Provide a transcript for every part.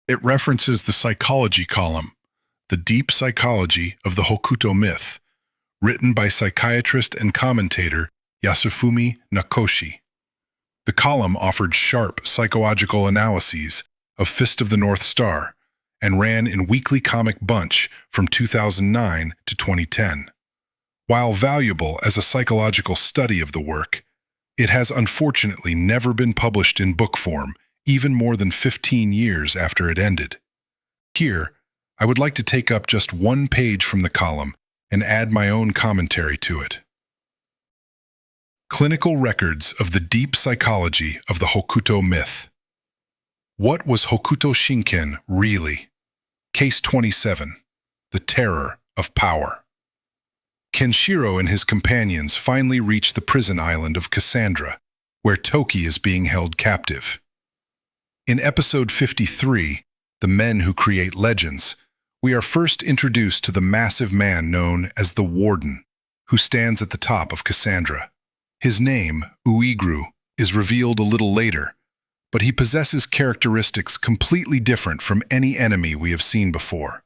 It references the psychology column, The Deep Psychology of the Hokuto Myth, written by psychiatrist and commentator Yasufumi Nakoshi. The column offered sharp psychological analyses of Fist of the North Star and ran in Weekly Comic Bunch from 2009 to 2010. While valuable as a psychological study of the work, it has unfortunately never been published in book form, even more than 15 years after it ended. Here, I would like to take up just one page from the column and add my own commentary to it. Clinical records of the deep psychology of the Hokuto myth. What was Hokuto Shinken really? Case 27. The Terror of Power. Kenshiro and his companions finally reach the prison island of Cassandra, where Toki is being held captive. In episode 53, The Men Who Create Legends, we are first introduced to the massive man known as the Warden, who stands at the top of Cassandra. His name, Uiguru, is revealed a little later, but he possesses characteristics completely different from any enemy we have seen before.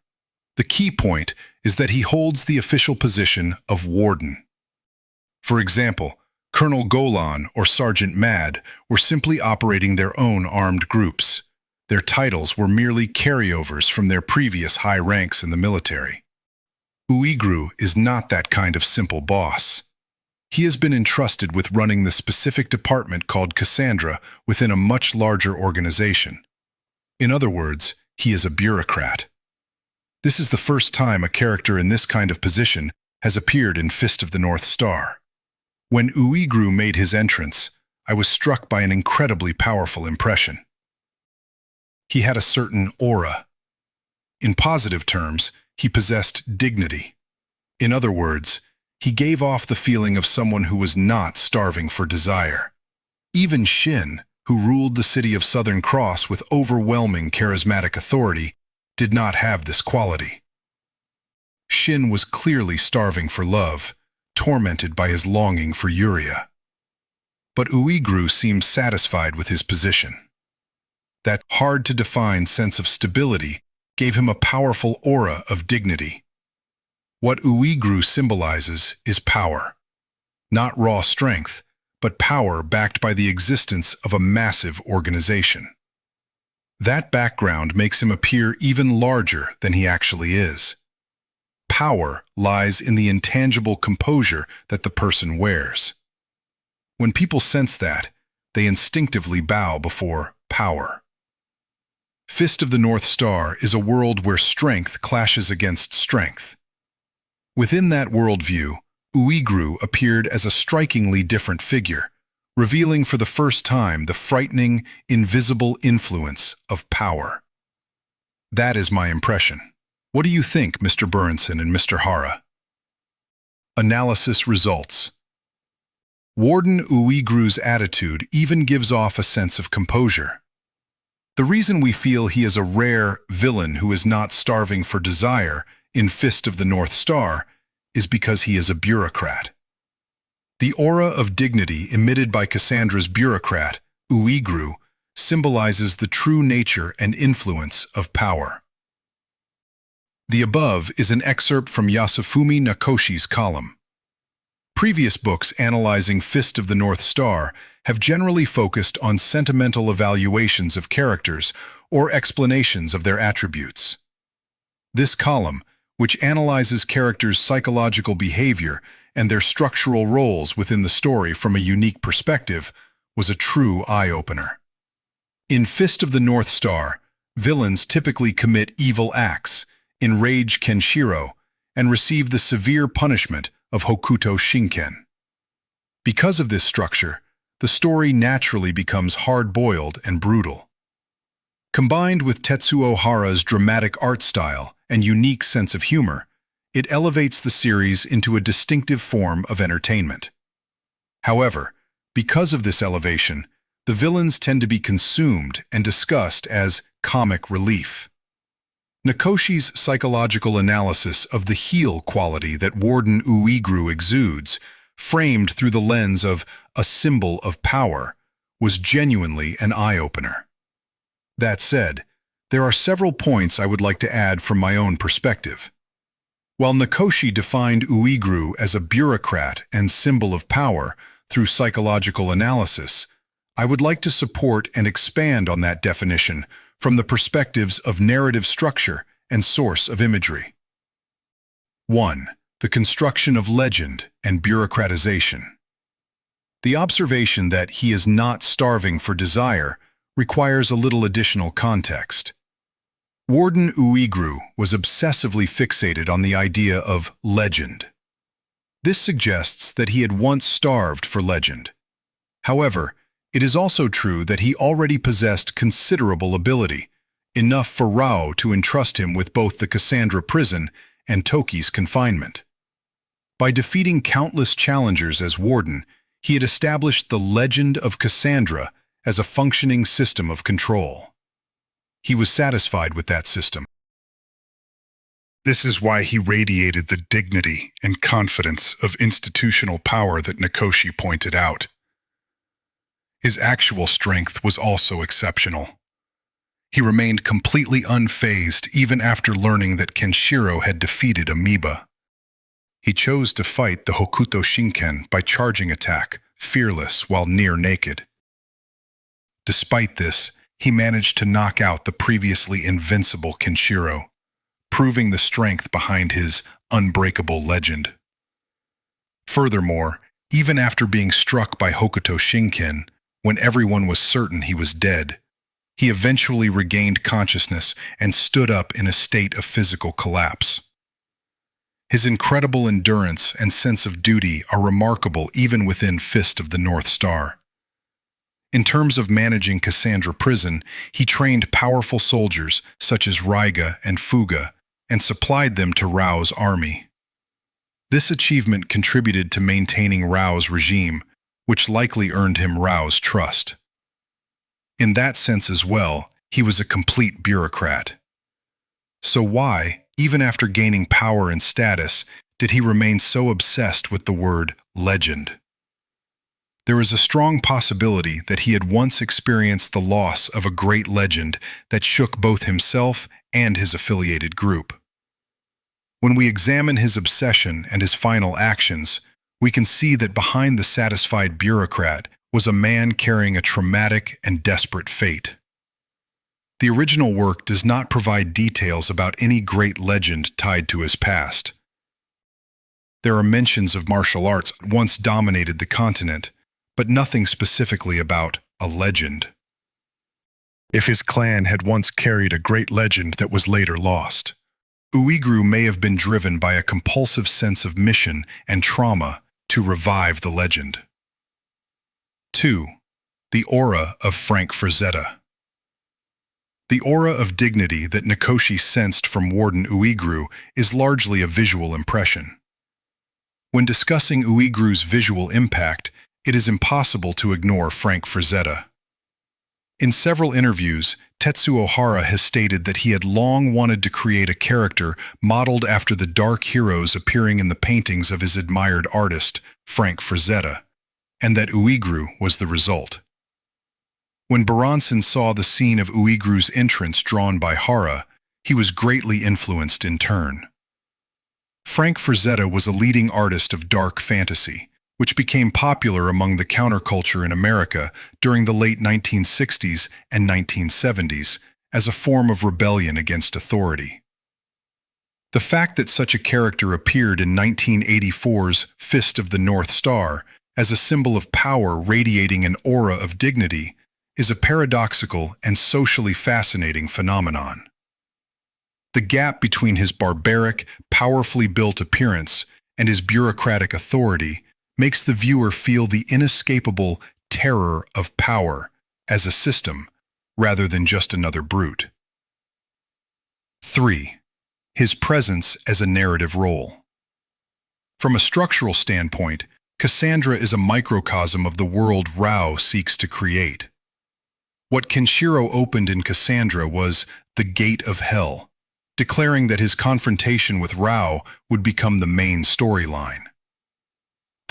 The key point is that he holds the official position of Warden. For example, Colonel Golan or Sergeant Mad were simply operating their own armed groups. Their titles were merely carryovers from their previous high ranks in the military. Uiguru is not that kind of simple boss. He has been entrusted with running the specific department called Cassandra within a much larger organization. In other words, he is a bureaucrat. This is the first time a character in this kind of position has appeared in Fist of the North Star. When Uiguru made his entrance, I was struck by an incredibly powerful impression. He had a certain aura. In positive terms, he possessed dignity. In other words, he gave off the feeling of someone who was not starving for desire. Even Shin, who ruled the city of Southern Cross with overwhelming charismatic authority, did not have this quality. Shin was clearly starving for love, tormented by his longing for Yuria. But Uiguru seemed satisfied with his position. That hard-to-define sense of stability gave him a powerful aura of dignity. What Uiguru symbolizes is power. Not raw strength, but power backed by the existence of a massive organization. That background makes him appear even larger than he actually is. Power lies in the intangible composure that the person wears. When people sense that, they instinctively bow before power. Fist of the North Star is a world where strength clashes against strength. Within that worldview, Uiguru appeared as a strikingly different figure, revealing for the first time the frightening, invisible influence of power. That is my impression. What do you think, Mr. Buronson and Mr. Hara? Analysis results. Warden Uiguru's attitude even gives off a sense of composure. The reason we feel he is a rare villain who is not starving for desire in Fist of the North Star is because he is a bureaucrat. The aura of dignity emitted by Cassandra's bureaucrat, Uiguru, symbolizes the true nature and influence of power. The above is an excerpt from Yasufumi Nakoshi's column. Previous books analyzing Fist of the North Star have generally focused on sentimental evaluations of characters or explanations of their attributes. This column, which analyzes characters' psychological behavior and their structural roles within the story from a unique perspective, was a true eye-opener. In Fist of the North Star, villains typically commit evil acts, enrage Kenshiro, and receive the severe punishment of Hokuto Shinken. Because of this structure, the story naturally becomes hard-boiled and brutal. Combined with Tetsuo Hara's dramatic art style and unique sense of humor, it elevates the series into a distinctive form of entertainment. However, because of this elevation, the villains tend to be consumed and discussed as comic relief. Nakoshi's psychological analysis of the heel quality that Warden Uiguru exudes, framed through the lens of a symbol of power, was genuinely an eye-opener. That said, There are several points I would like to add from my own perspective. While Nakoshi defined Uiguru as a bureaucrat and symbol of power through psychological analysis, I would like to support and expand on that definition from the perspectives of narrative structure and source of imagery. 1. The construction of legend and bureaucratization. The observation that he is not starving for desire requires a little additional context. Warden Uiguru was obsessively fixated on the idea of legend. This suggests that he had once starved for legend. However, it is also true that he already possessed considerable ability, enough for Rao to entrust him with both the Cassandra prison and Toki's confinement. By defeating countless challengers as warden, he had established the legend of Cassandra as a functioning system of control. He was satisfied with that system. This is why he radiated the dignity and confidence of institutional power that Nakoshi pointed out. His actual strength was also exceptional. He remained completely unfazed even after learning that Kenshiro had defeated Amoeba. He chose to fight the Hokuto Shinken by charging attack, fearless while near naked. Despite this, he managed to knock out the previously invincible Kenshiro, proving the strength behind his unbreakable legend. Furthermore, even after being struck by Hokuto Shinken, when everyone was certain he was dead, he eventually regained consciousness and stood up in a state of physical collapse. His incredible endurance and sense of duty are remarkable even within Fist of the North Star. In terms of managing Cassandra prison, he trained powerful soldiers such as Raiga and Fuga and supplied them to Rao's army. This achievement contributed to maintaining Rao's regime, which likely earned him Rao's trust. In that sense as well, he was a complete bureaucrat. So why, even after gaining power and status, did he remain so obsessed with the word legend? There is a strong possibility that he had once experienced the loss of a great legend that shook both himself and his affiliated group. When we examine his obsession and his final actions, we can see that behind the satisfied bureaucrat was a man carrying a traumatic and desperate fate. The original work does not provide details about any great legend tied to his past. There are mentions of martial arts that once dominated the continent, but nothing specifically about a legend. If his clan had once carried a great legend that was later lost, Uiguru may have been driven by a compulsive sense of mission and trauma to revive the legend. 2. The aura of Frank Frazetta. The aura of dignity that Nakoshi sensed from Warden Uiguru is largely a visual impression. When discussing Uiguru's visual impact, it is impossible to ignore Frank Frazetta. In several interviews, Tetsuo Hara has stated that he had long wanted to create a character modeled after the dark heroes appearing in the paintings of his admired artist, Frank Frazetta, and that Uiguru was the result. When Buronson saw the scene of Uiguru's entrance drawn by Hara, he was greatly influenced in turn. Frank Frazetta was a leading artist of dark fantasy, which became popular among the counterculture in America during the late 1960s and 1970s as a form of rebellion against authority. The fact that such a character appeared in 1984's Fist of the North Star as a symbol of power radiating an aura of dignity is a paradoxical and socially fascinating phenomenon. The gap between his barbaric, powerfully built appearance and his bureaucratic authority makes the viewer feel the inescapable terror of power as a system rather than just another brute. 3. His presence as a narrative role. From a structural standpoint, Cassandra is a microcosm of the world Rao seeks to create. What Kenshiro opened in Cassandra was the gate of hell, declaring that his confrontation with Rao would become the main storyline.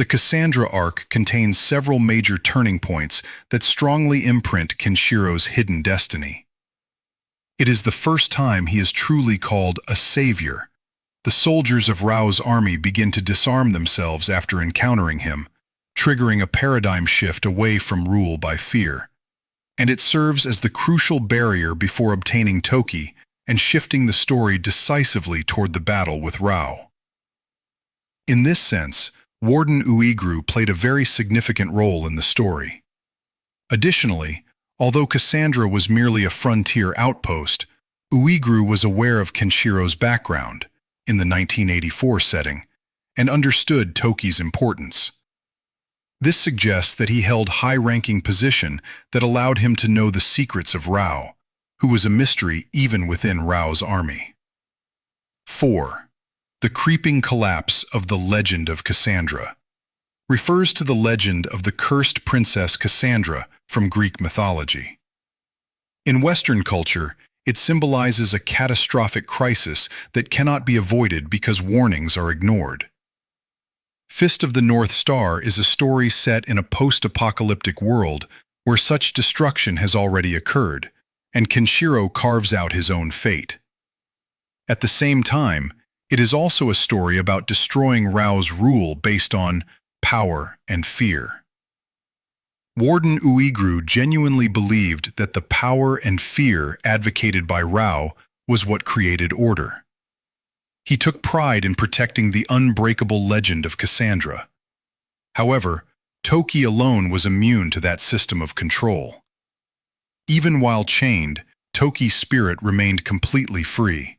The Cassandra arc contains several major turning points that strongly imprint Kenshiro's hidden destiny. It is the first time he is truly called a savior. The soldiers of Rao's army begin to disarm themselves after encountering him, triggering a paradigm shift away from rule by fear. And it serves as the crucial barrier before obtaining Toki and shifting the story decisively toward the battle with Rao. In this sense, Warden Uiguru played a very significant role in the story. Additionally, although Cassandra was merely a frontier outpost, Uiguru was aware of Kenshiro's background in the 1984 setting and understood Toki's importance. This suggests that he held high-ranking position that allowed him to know the secrets of Rao, who was a mystery even within Rao's army. 4. The creeping collapse of the legend of Cassandra refers to the legend of the cursed princess Cassandra from Greek mythology. In Western culture, it symbolizes a catastrophic crisis that cannot be avoided because warnings are ignored. Fist of the North Star is a story set in a post-apocalyptic world where such destruction has already occurred, and Kenshiro carves out his own fate. At the same time, it is also a story about destroying Rao's rule based on power and fear. Warden Uiguru genuinely believed that the power and fear advocated by Rao was what created order. He took pride in protecting the unbreakable legend of Cassandra. However, Toki alone was immune to that system of control. Even while chained, Toki's spirit remained completely free.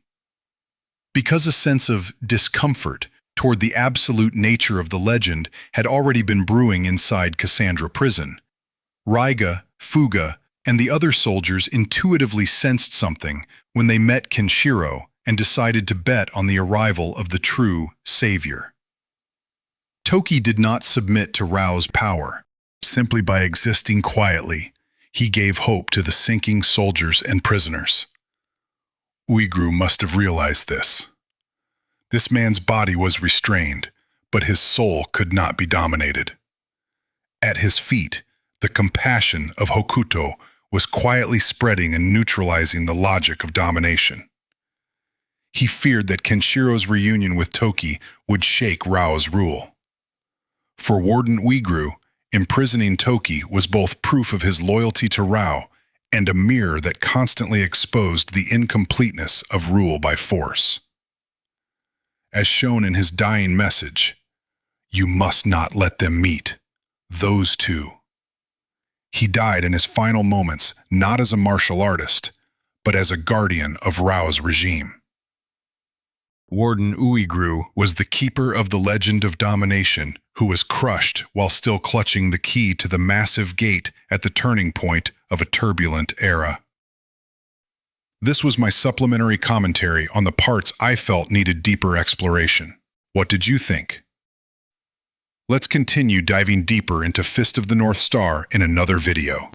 Because a sense of discomfort toward the absolute nature of the legend had already been brewing inside Cassandra prison, Raiga, Fuga, and the other soldiers intuitively sensed something when they met Kenshiro and decided to bet on the arrival of the true savior. Toki did not submit to Rao's power. Simply by existing quietly, he gave hope to the sinking soldiers and prisoners. Uiguru must have realized this. This man's body was restrained, but his soul could not be dominated. At his feet, the compassion of Hokuto was quietly spreading and neutralizing the logic of domination. He feared that Kenshiro's reunion with Toki would shake Rao's rule. For Warden Uiguru, imprisoning Toki was both proof of his loyalty to Rao and a mirror that constantly exposed the incompleteness of rule by force. As shown in his dying message, "You must not let them meet, those two." He died in his final moments not as a martial artist, but as a guardian of Rao's regime. Warden Uiguru was the keeper of the legend of domination who was crushed while still clutching the key to the massive gate at the turning point of a turbulent era. This was my supplementary commentary on the parts I felt needed deeper exploration. What did you think? Let's continue diving deeper into Fist of the North Star in another video.